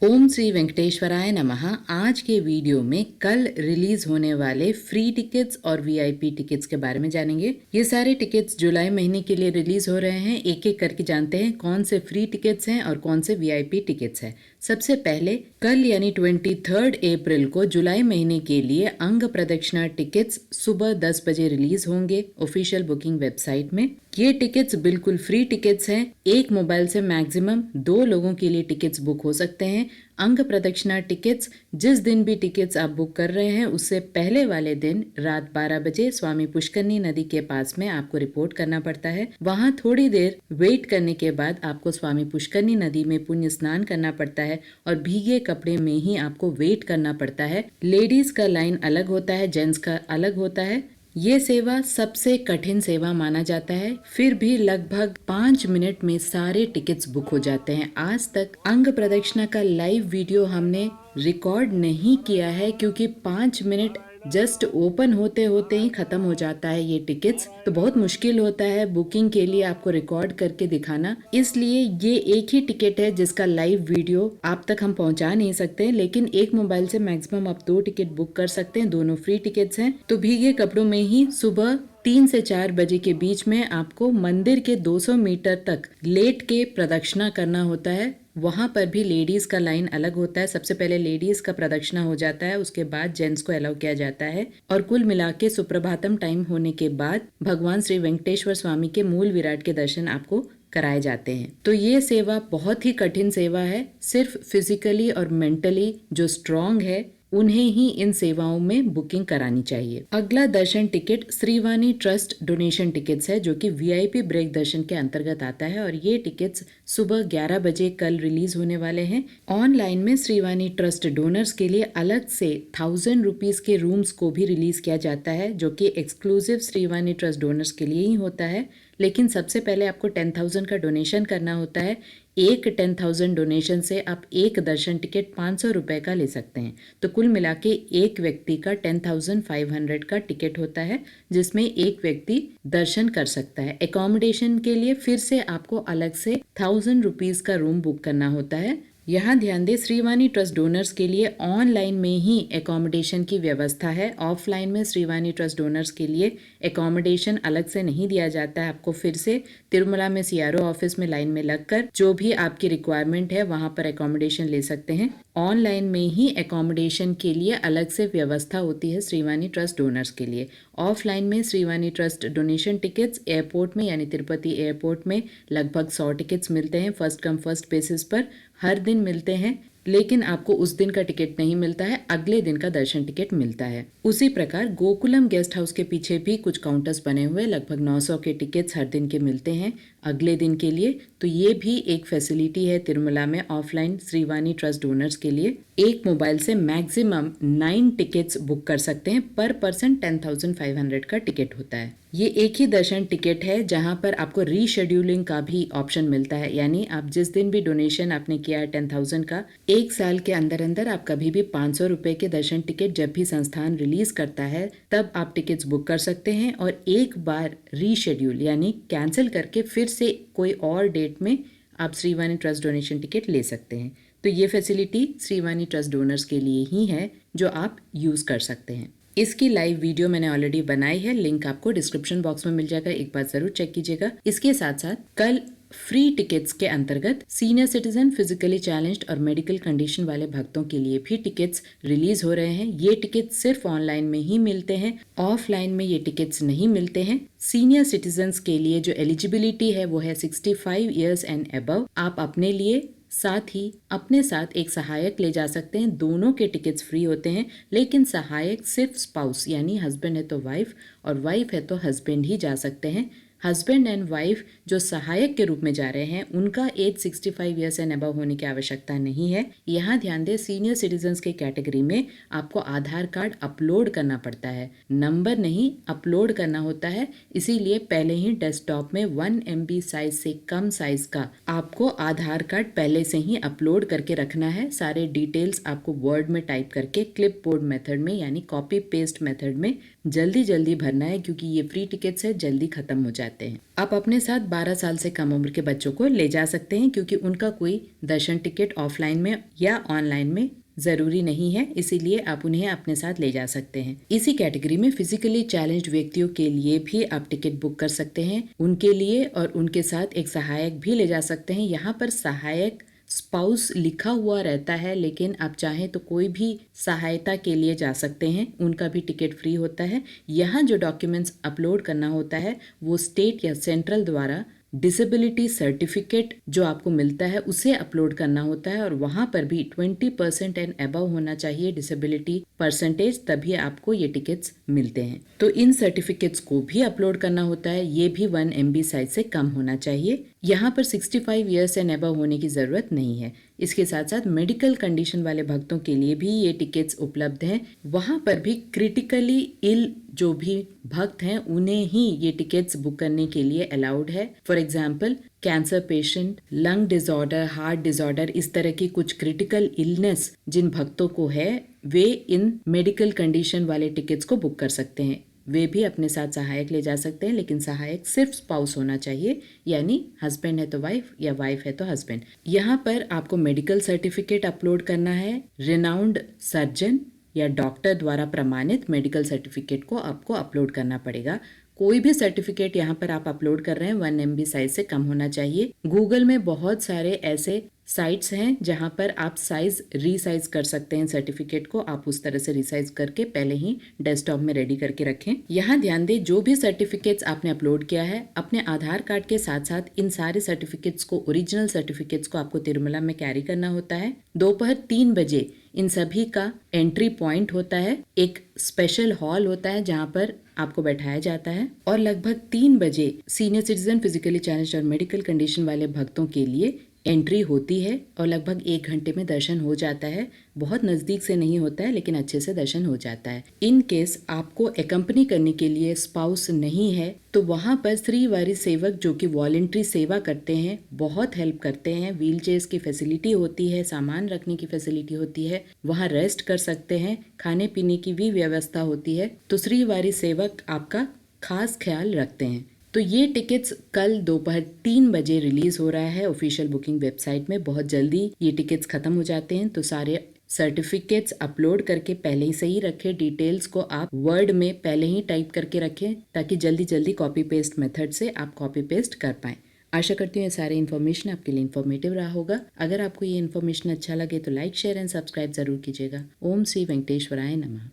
ओम श्री वेंकटेश्वराय नमः। आज के वीडियो में कल रिलीज होने वाले फ्री टिकट्स और वीआईपी टिकट्स के बारे में जानेंगे। ये सारे टिकट्स जुलाई महीने के लिए रिलीज हो रहे हैं। एक एक करके जानते हैं कौन से फ्री टिकट्स हैं और कौन से वीआईपी टिकट्स हैं। सबसे पहले कल यानी 23 अप्रैल को जुलाई महीने के लिए अंग प्रदक्षिणा टिकट्स सुबह 10 बजे रिलीज होंगे ऑफिशियल बुकिंग वेबसाइट में। ये टिकट्स बिल्कुल फ्री टिकट्स हैं। एक मोबाइल से मैक्सिमम 2 लोगों के लिए टिकट्स बुक हो सकते हैं। अंग प्रदक्षिणा टिकट्स जिस दिन भी टिकट्स आप बुक कर रहे हैं उससे पहले वाले दिन रात 12 बजे स्वामी पुष्करनी नदी के पास में आपको रिपोर्ट करना पड़ता है। वहां थोड़ी देर वेट करने के बाद आपको स्वामी पुष्करनी नदी में पुण्य स्नान करना पड़ता है और भीगे कपड़े में ही आपको वेट करना पड़ता है। लेडीज का लाइन अलग होता है, जेंट्स का अलग होता है। ये सेवा सबसे कठिन सेवा माना जाता है, फिर भी लगभग 5 मिनट में सारे टिकट्स बुक हो जाते हैं। आज तक अंग प्रदक्षिणा का लाइव वीडियो हमने रिकॉर्ड नहीं किया है क्योंकि 5 मिनट जस्ट ओपन होते होते ही खत्म हो जाता है ये टिकट्स, तो बहुत मुश्किल होता है बुकिंग के लिए आपको रिकॉर्ड करके दिखाना। इसलिए ये एक ही टिकट है जिसका लाइव वीडियो आप तक हम पहुंचा नहीं सकते, लेकिन एक मोबाइल से मैक्सिमम आप 2 टिकट बुक कर सकते हैं। दोनों फ्री टिकट्स हैं। तो भीगे कपड़ों में ही सुबह 3 से 4 बजे के बीच में आपको मंदिर के 200 मीटर तक लेट के प्रदक्षिणा करना होता है। वहां पर भी लेडीज का लाइन अलग होता है। सबसे पहले लेडीज का प्रदक्षिणा हो जाता है, उसके बाद जेंट्स को अलाउ किया जाता है और कुल मिला के सुप्रभातम टाइम होने के बाद भगवान श्री वेंकटेश्वर स्वामी के मूल विराट के दर्शन आपको कराए जाते हैं। तो ये सेवा बहुत ही कठिन सेवा है। सिर्फ फिजिकली और मेंटली जो स्ट्रांग है उन्हें ही इन सेवाओं में बुकिंग करानी चाहिए। अगला दर्शन ticket Srivani trust donation tickets है जो कि वीआईपी ब्रेक दर्शन के अंतर्गत आता है और ये टिकट्स सुबह 11 बजे कल रिलीज होने वाले हैं। ऑनलाइन में श्रीवाणी ट्रस्ट डोनर्स के लिए अलग से 1000 रुपीज के रूम्स को भी रिलीज किया जाता है जो कि एक्सक्लूसिव श्रीवाणी ट्रस्ट डोनर्स के लिए ही होता है। लेकिन सबसे पहले आपको 10,000 का डोनेशन करना होता है। एक 10,000 डोनेशन से आप एक दर्शन टिकट 500 रुपए का ले सकते हैं। तो कुल मिला के एक व्यक्ति का 10,500 का टिकट होता है जिसमें एक व्यक्ति दर्शन कर सकता है। एकोमोडेशन के लिए फिर से आपको अलग से 1000 रुपीज का रूम बुक करना होता है। यहाँ ध्यान दें, श्रीवाणी ट्रस्ट डोनर्स के लिए ऑनलाइन में ही एकोमोडेशन की व्यवस्था है। ऑफलाइन में श्रीवाणी ट्रस्ट डोनर्स के लिए एकोमोडेशन अलग से नहीं दिया जाता है। आपको फिर से तिरुमला में सीआरओ ऑफिस में लाइन में लगकर जो भी आपकी रिक्वायरमेंट है वहां पर एकोमोडेशन ले सकते हैं। ऑनलाइन में ही एकोमोडेशन के लिए अलग से व्यवस्था होती है श्रीवाणी ट्रस्ट डोनर्स के लिए। ऑफलाइन में Srivani trust donation tickets airport में यानी तिरुपति एयरपोर्ट में लगभग 100 टिकट्स मिलते हैं। फर्स्ट कम फर्स्ट बेसिस पर हर दिन मिलते हैं, लेकिन आपको उस दिन का टिकट नहीं मिलता है, अगले दिन का दर्शन टिकट मिलता है। उसी प्रकार गोकुलम गेस्ट हाउस के पीछे भी कुछ काउंटर्स बने हुए लगभग 900 के टिकट्स हर दिन के मिलते हैं अगले दिन के लिए। तो ये भी एक फैसिलिटी है तिरुमला में ऑफलाइन श्रीवाणी ट्रस्ट डोनर्स के लिए। एक मोबाइल से मैक्सिमम 9 टिकट्स बुक कर सकते हैं। पर पर्सन 10,500 का टिकट होता है। ये एक ही दर्शन टिकट है जहां पर आपको रीशेड्यूलिंग का भी ऑप्शन मिलता है, यानी आप जिस दिन भी डोनेशन आपने किया है 10,000 का, एक साल के अंदर अंदर आप कभी भी 500 रुपए के दर्शन टिकट जब भी संस्थान रिलीज करता है तब आप टिकट्स बुक कर सकते हैं और एक बार रीशेड्यूल यानी कैंसिल करके फिर से कोई और डेट में आप श्रीवाणी ट्रस्ट डोनेशन टिकट ले सकते हैं। तो ये फैसिलिटी श्रीवाणी ट्रस्ट डोनर्स के लिए ही है जो आप यूज कर सकते हैं। इसकी लाइव वीडियो मैंने ऑलरेडी बनाई है, लिंक आपको डिस्क्रिप्शन बॉक्स में मिल जाएगा, एक बार जरूर चेक कीजिएगा। इसके साथ साथ कल फ्री टिकट्स के अंतर्गत सीनियर सिटीजन, फिजिकली चैलेंज्ड और मेडिकल कंडीशन वाले भक्तों के लिए भी टिकट्स रिलीज हो रहे हैं। ये टिकट्स सिर्फ ऑनलाइन में ही मिलते हैं, ऑफलाइन में ये टिकट्स नहीं मिलते हैं। सीनियर सिटीजन्स के लिए जो एलिजिबिलिटी है वो है 65 ईयर्स एंड अबव। आप अपने लिए साथ ही अपने साथ एक सहायक ले जा सकते हैं। दोनों के टिकट्स फ्री होते हैं, लेकिन सहायक सिर्फ स्पाउस यानी हस्बैंड है तो वाइफ और वाइफ है तो हस्बैंड ही जा सकते हैं। हस्बैंड एंड वाइफ जो सहायक के रूप में जा रहे हैं उनका एज 65 ईयर्स एंड अबव होने की आवश्यकता नहीं है। यहाँ ध्यान दें, सीनियर सिटीजन्स के कैटेगरी में आपको आधार कार्ड अपलोड करना पड़ता है, नंबर नहीं अपलोड करना होता है। इसीलिए पहले ही डेस्कटॉप में 1 MB साइज से कम साइज का आपको आधार कार्ड पहले से ही अपलोड करके रखना है। सारे डिटेल्स आपको वर्ड में टाइप करके क्लिप बोर्ड मेथड में यानी कॉपी पेस्ट मेथड में जल्दी जल्दी भरना है क्योंकि ये फ्री टिकट्स है, जल्दी खत्म हो जाते हैं। जाते हैं। आप अपने साथ 12 साल से कम उम्र के बच्चों को ले जा सकते हैं क्योंकि उनका कोई दर्शन टिकट ऑफलाइन में या ऑनलाइन में जरूरी नहीं है, इसीलिए आप उन्हें अपने साथ ले जा सकते हैं। इसी कैटेगरी में फिजिकली चैलेंज्ड व्यक्तियों के लिए भी आप टिकट बुक कर सकते हैं। उनके लिए और उनके साथ एक सहायक भी ले जा सकते हैं। यहाँ पर सहायक स्पाउस लिखा हुआ रहता है, लेकिन आप चाहें तो कोई भी सहायता के लिए जा सकते हैं, उनका भी टिकट फ्री होता है। यहाँ जो डॉक्यूमेंट्स अपलोड करना होता है वो स्टेट या सेंट्रल द्वारा डिसेबिलिटी सर्टिफिकेट जो आपको मिलता है उसे अपलोड करना होता है और वहां पर भी 20% एंड अबव होना चाहिए डिसेबिलिटी परसेंटेज, तभी आपको ये टिकट्स मिलते हैं। तो इन सर्टिफिकेट्स को भी अपलोड करना होता है, ये भी 1 MB साइज से कम होना चाहिए। यहाँ पर 65 ईयर्स एंड अबव होने की जरूरत नहीं है। इसके साथ साथ मेडिकल कंडीशन वाले भक्तों के लिए भी ये टिकट्स उपलब्ध हैं। वहाँ पर भी क्रिटिकली इल जो भी भक्त हैं उन्हें ही ये टिकट्स बुक करने के लिए अलाउड है। For example cancer patient, lung disorder, heart disorder, इस तरह की कुछ क्रिटिकल इलनेस जिन भक्तों को है वे इन मेडिकल कंडीशन वाले टिकट्स को बुक कर सकते हैं। वे भी अपने साथ सहायक ले जा सकते हैं, लेकिन सहायक सिर्फ स्पाउस होना चाहिए, यानी हस्बैंड है तो वाइफ या वाइफ है तो हस्बैंड। यहाँ पर आपको मेडिकल सर्टिफिकेट अपलोड करना है। रिनाउंड सर्जन या डॉक्टर द्वारा प्रमाणित मेडिकल सर्टिफिकेट को आपको अपलोड करना पड़ेगा। कोई भी सर्टिफिकेट यहाँ पर आप अपलोड कर रहे हैं 1 MB साइज से कम होना चाहिए। गूगल में बहुत सारे ऐसे साइट्स हैं जहां पर आप साइज रीसाइज कर सकते हैं सर्टिफिकेट को। आप उस तरह से रीसाइज करके पहले ही डेस्कटॉप में रेडी करके रखें। यहाँ ध्यान दें, जो भी सर्टिफिकेट्स आपने अपलोड किया है अपने आधार कार्ड के साथ साथ इन सारे सर्टिफिकेट्स को, ओरिजिनल सर्टिफिकेट्स को आपको तिरुमला में कैरी करना होता है। दोपहर 3 बजे इन सभी का एंट्री पॉइंट होता है। एक स्पेशल हॉल होता है जहाँ पर आपको बैठाया जाता है और लगभग 3 बजे सीनियर सिटीजन, फिजिकली चैलेंज्ड और मेडिकल कंडीशन वाले भक्तों के लिए एंट्री होती है और लगभग 1 घंटे में दर्शन हो जाता है। बहुत नज़दीक से नहीं होता है लेकिन अच्छे से दर्शन हो जाता है। इन केस आपको एकम्पनी करने के लिए स्पाउस नहीं है तो वहाँ पर श्रीवारी सेवक जो कि वॉलंटरी सेवा करते हैं, बहुत हेल्प करते हैं। व्हील चेयर्स की फैसिलिटी होती है, सामान रखने की फैसिलिटी होती है, वहाँ रेस्ट कर सकते हैं, खाने पीने की भी व्यवस्था होती है। तो श्रीवारी सेवक आपका खास ख्याल रखते हैं। तो ये टिकट्स कल दोपहर 3 बजे रिलीज हो रहा है ऑफिशियल बुकिंग वेबसाइट में। बहुत जल्दी ये टिकट्स खत्म हो जाते हैं, तो सारे सर्टिफिकेट्स अपलोड करके पहले ही सही रखें। डिटेल्स को आप वर्ड में पहले ही टाइप करके रखें ताकि जल्दी जल्दी कॉपी पेस्ट मेथड से आप कॉपी पेस्ट कर पाएं। आशा करती हूँ ये सारे इन्फॉर्मेशन आपके लिए इन्फॉर्मेटिव रहा होगा। अगर आपको ये इन्फॉर्मेशन अच्छा लगे तो लाइक, शेयर एंड सब्सक्राइब जरूर कीजिएगा। ओम श्री वेंकटेश्वराय नमः।